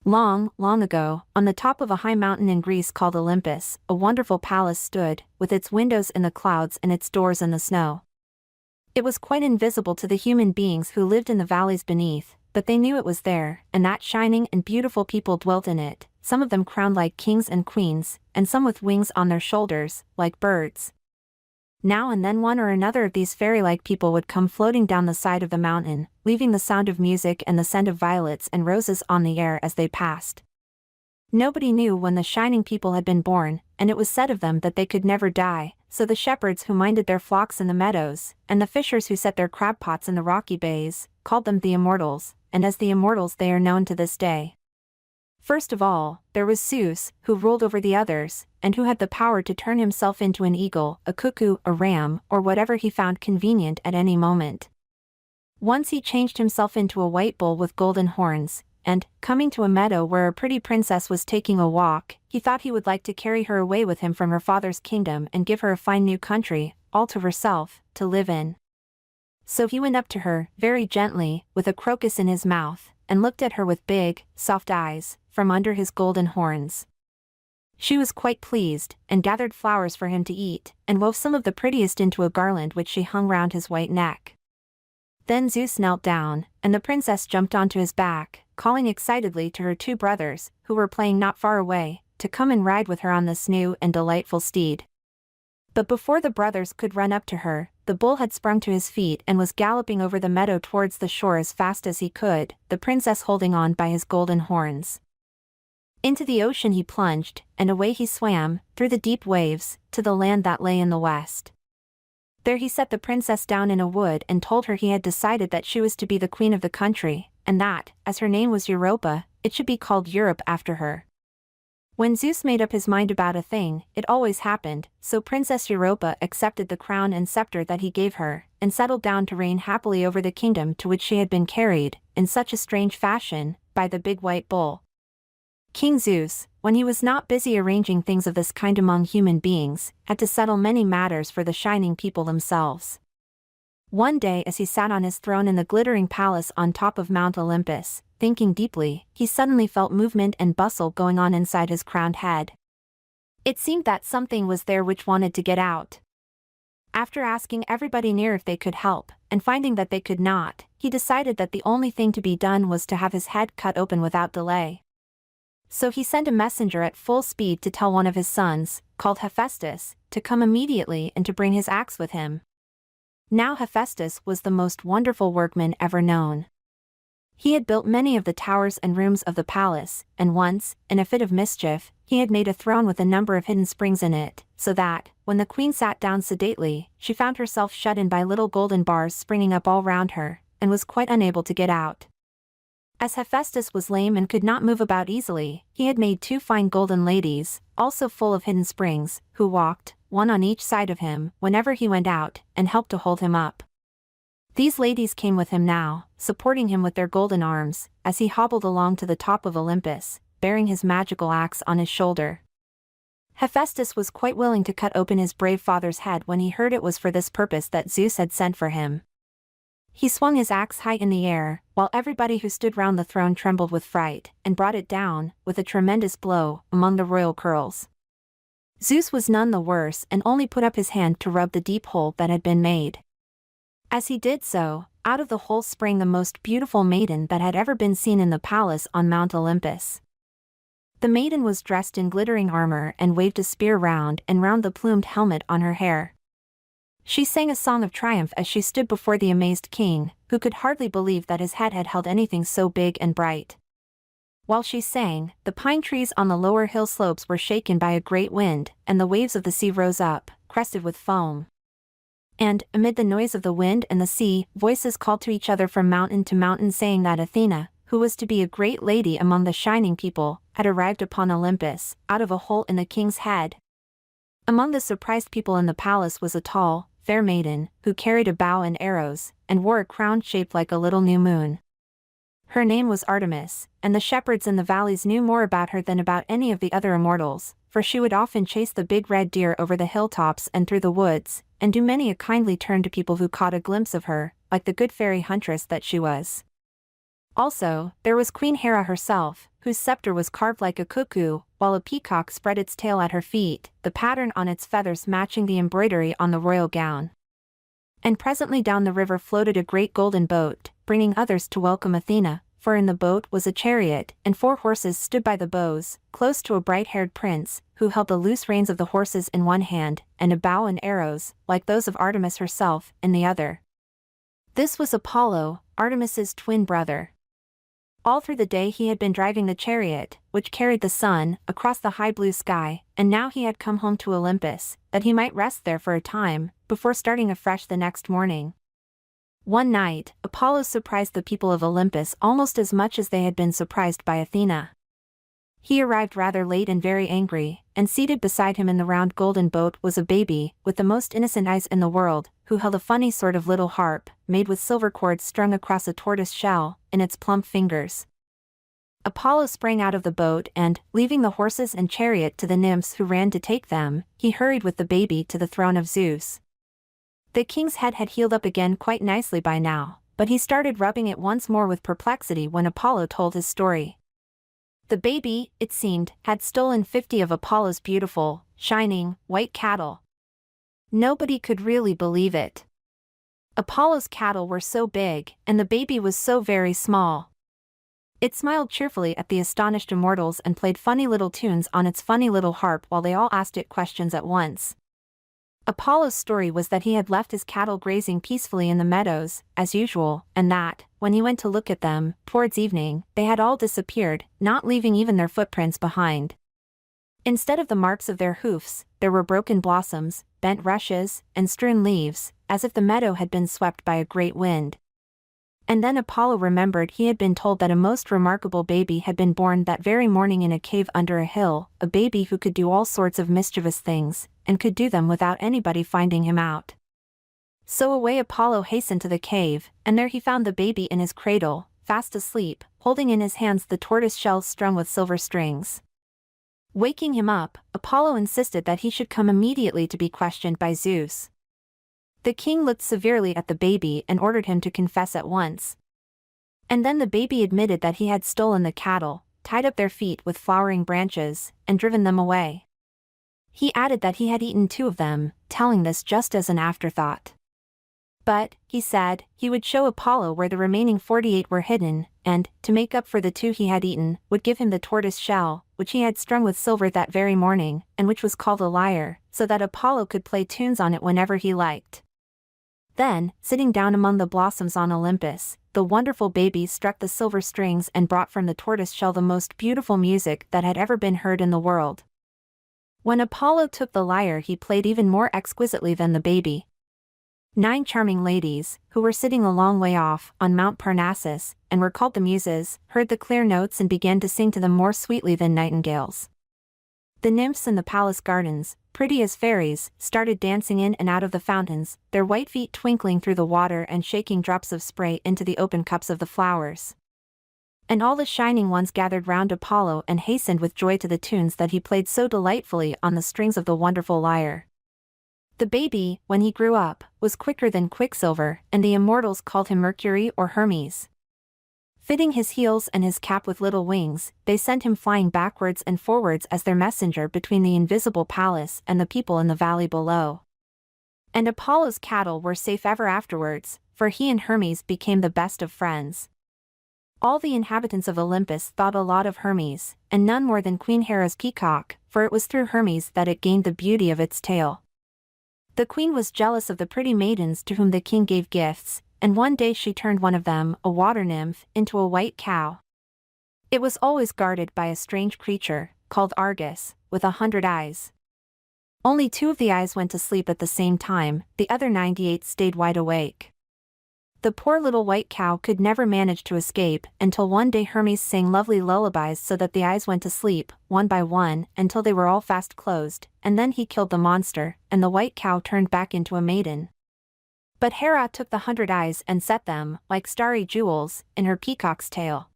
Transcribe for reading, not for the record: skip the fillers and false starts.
Long, long ago, on the top of a high mountain in Greece called Olympus, a wonderful palace stood, with its windows in the clouds and its doors in the snow. It was quite invisible to the human beings who lived in the valleys beneath, but they knew it was there, and that shining and beautiful people dwelt in it, some of them crowned like kings and queens, and some with wings on their shoulders, like birds. Now and then one or another of these fairy-like people would come floating down the side of the mountain, leaving the sound of music and the scent of violets and roses on the air as they passed. Nobody knew when the shining people had been born, and it was said of them that they could never die, so the shepherds who minded their flocks in the meadows, and the fishers who set their crab pots in the rocky bays, called them the immortals, and as the immortals they are known to this day. First of all, there was Zeus, who ruled over the others, and who had the power to turn himself into an eagle, a cuckoo, a ram, or whatever he found convenient at any moment. Once he changed himself into a white bull with golden horns, and, coming to a meadow where a pretty princess was taking a walk, he thought he would like to carry her away with him from her father's kingdom and give her a fine new country, all to herself, to live in. So he went up to her, very gently, with a crocus in his mouth, and looked at her with big, soft eyes, from under his golden horns. She was quite pleased, and gathered flowers for him to eat, and wove some of the prettiest into a garland which she hung round his white neck. Then Zeus knelt down, and the princess jumped onto his back, calling excitedly to her two brothers, who were playing not far away, to come and ride with her on this new and delightful steed. But before the brothers could run up to her, the bull had sprung to his feet and was galloping over the meadow towards the shore as fast as he could, the princess holding on by his golden horns. Into the ocean he plunged, and away he swam, through the deep waves, to the land that lay in the west. There he set the princess down in a wood and told her he had decided that she was to be the queen of the country, and that, as her name was Europa, it should be called Europe after her. When Zeus made up his mind about a thing, it always happened, so Princess Europa accepted the crown and scepter that he gave her, and settled down to reign happily over the kingdom to which she had been carried, in such a strange fashion, by the big white bull. King Zeus, when he was not busy arranging things of this kind among human beings, had to settle many matters for the shining people themselves. One day as he sat on his throne in the glittering palace on top of Mount Olympus, thinking deeply, he suddenly felt movement and bustle going on inside his crowned head. It seemed that something was there which wanted to get out. After asking everybody near if they could help, and finding that they could not, he decided that the only thing to be done was to have his head cut open without delay. So he sent a messenger at full speed to tell one of his sons, called Hephaestus, to come immediately and to bring his axe with him. Now Hephaestus was the most wonderful workman ever known. He had built many of the towers and rooms of the palace, and once, in a fit of mischief, he had made a throne with a number of hidden springs in it, so that, when the queen sat down sedately, she found herself shut in by little golden bars springing up all round her, and was quite unable to get out. As Hephaestus was lame and could not move about easily, he had made two fine golden ladies, also full of hidden springs, who walked, one on each side of him, whenever he went out, and helped to hold him up. These ladies came with him now, supporting him with their golden arms, as he hobbled along to the top of Olympus, bearing his magical axe on his shoulder. Hephaestus was quite willing to cut open his brave father's head when he heard it was for this purpose that Zeus had sent for him. He swung his axe high in the air, while everybody who stood round the throne trembled with fright, and brought it down, with a tremendous blow, among the royal curls. Zeus was none the worse and only put up his hand to rub the deep hole that had been made. As he did so, out of the hole sprang the most beautiful maiden that had ever been seen in the palace on Mount Olympus. The maiden was dressed in glittering armor and waved a spear round and round the plumed helmet on her hair. She sang a song of triumph as she stood before the amazed king, who could hardly believe that his head had held anything so big and bright. While she sang, the pine trees on the lower hill slopes were shaken by a great wind, and the waves of the sea rose up, crested with foam. And, amid the noise of the wind and the sea, voices called to each other from mountain to mountain saying that Athena, who was to be a great lady among the shining people, had arrived upon Olympus, out of a hole in the king's head. Among the surprised people in the palace was a tall, fair maiden, who carried a bow and arrows, and wore a crown shaped like a little new moon. Her name was Artemis, and the shepherds in the valleys knew more about her than about any of the other immortals, for she would often chase the big red deer over the hilltops and through the woods, and do many a kindly turn to people who caught a glimpse of her, like the good fairy huntress that she was. Also, there was Queen Hera herself, whose scepter was carved like a cuckoo, while a peacock spread its tail at her feet, the pattern on its feathers matching the embroidery on the royal gown. And presently down the river floated a great golden boat, bringing others to welcome Athena, for in the boat was a chariot, and 4 horses stood by the bows, close to a bright-haired prince, who held the loose reins of the horses in one hand, and a bow and arrows, like those of Artemis herself, in the other. This was Apollo, Artemis's twin brother. All through the day he had been driving the chariot, which carried the sun, across the high blue sky, and now he had come home to Olympus, that he might rest there for a time, before starting afresh the next morning. One night, Apollo surprised the people of Olympus almost as much as they had been surprised by Athena. He arrived rather late and very angry, and seated beside him in the round golden boat was a baby, with the most innocent eyes in the world, who held a funny sort of little harp, made with silver cords strung across a tortoise shell, in its plump fingers. Apollo sprang out of the boat and, leaving the horses and chariot to the nymphs who ran to take them, he hurried with the baby to the throne of Zeus. The king's head had healed up again quite nicely by now, but he started rubbing it once more with perplexity when Apollo told his story. The baby, it seemed, had stolen 50 of Apollo's beautiful, shining, white cattle. Nobody could really believe it. Apollo's cattle were so big, and the baby was so very small. It smiled cheerfully at the astonished immortals and played funny little tunes on its funny little harp while they all asked it questions at once. Apollo's story was that he had left his cattle grazing peacefully in the meadows, as usual, and that, when he went to look at them, towards evening, they had all disappeared, not leaving even their footprints behind. Instead of the marks of their hoofs, there were broken blossoms, bent rushes, and strewn leaves, as if the meadow had been swept by a great wind. And then Apollo remembered he had been told that a most remarkable baby had been born that very morning in a cave under a hill, a baby who could do all sorts of mischievous things, and could do them without anybody finding him out. So away Apollo hastened to the cave, and there he found the baby in his cradle, fast asleep, holding in his hands the tortoise shells strung with silver strings. Waking him up, Apollo insisted that he should come immediately to be questioned by Zeus. The king looked severely at the baby and ordered him to confess at once. And then the baby admitted that he had stolen the cattle, tied up their feet with flowering branches, and driven them away. He added that he had eaten 2 of them, telling this just as an afterthought. But, he said, he would show Apollo where the remaining 48 were hidden, and, to make up for the 2 he had eaten, would give him the tortoise shell, which he had strung with silver that very morning, and which was called a lyre, so that Apollo could play tunes on it whenever he liked. Then, sitting down among the blossoms on Olympus, the wonderful baby struck the silver strings and brought from the tortoise shell the most beautiful music that had ever been heard in the world. When Apollo took the lyre he played even more exquisitely than the baby. 9 charming ladies, who were sitting a long way off, on Mount Parnassus, and were called the Muses, heard the clear notes and began to sing to them more sweetly than nightingales. The nymphs in the palace gardens, pretty as fairies, started dancing in and out of the fountains, their white feet twinkling through the water and shaking drops of spray into the open cups of the flowers. And all the shining ones gathered round Apollo and hastened with joy to the tunes that he played so delightfully on the strings of the wonderful lyre. The baby, when he grew up, was quicker than quicksilver, and the immortals called him Mercury or Hermes. Fitting his heels and his cap with little wings, they sent him flying backwards and forwards as their messenger between the invisible palace and the people in the valley below. And Apollo's cattle were safe ever afterwards, for he and Hermes became the best of friends. All the inhabitants of Olympus thought a lot of Hermes, and none more than Queen Hera's peacock, for it was through Hermes that it gained the beauty of its tail. The queen was jealous of the pretty maidens to whom the king gave gifts, and one day she turned one of them, a water nymph, into a white cow. It was always guarded by a strange creature, called Argus, with 100 eyes. Only 2 of the eyes went to sleep at the same time, the other 98 stayed wide awake. The poor little white cow could never manage to escape, until one day Hermes sang lovely lullabies so that the eyes went to sleep, one by one, until they were all fast closed, and then he killed the monster, and the white cow turned back into a maiden. But Hera took the 100 eyes and set them, like starry jewels, in her peacock's tail.